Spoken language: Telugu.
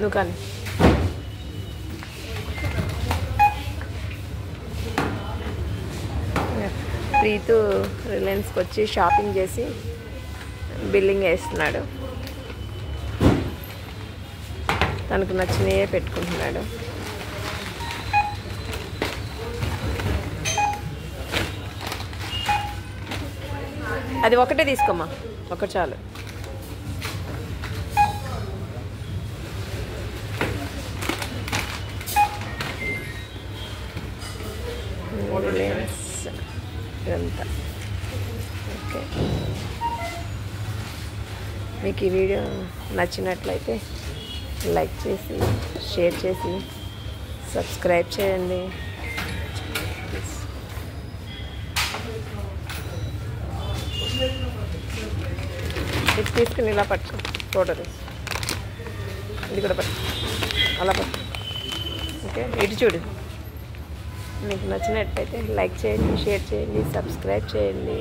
నువ్వు కానీ ప్రీతు రిలయన్స్కి వచ్చి షాపింగ్ చేసి బిల్లింగ్ వేస్తున్నాడు. తనకు నచ్చినవే పెట్టుకుంటున్నాడు. అది ఒకటే తీసుకోమ్మా, ఒకటి చాలు. రిలయన్స్ ఇదంతా ఓకే. మీకు ఈ వీడియో నచ్చినట్లయితే లైక్ చేసి షేర్ చేసి సబ్స్క్రైబ్ చేయండి. ఇది తీసుకుని ఇలా పట్టుకో, ఫోటో తీసి ఇది కూడా పట్టుకో, అలా పట్టుకో. ఓకే, ఇటు చూడు. మీకు నచ్చినట్టయితే లైక్ చేయండి, షేర్ చేయండి, సబ్స్క్రైబ్ చేయండి.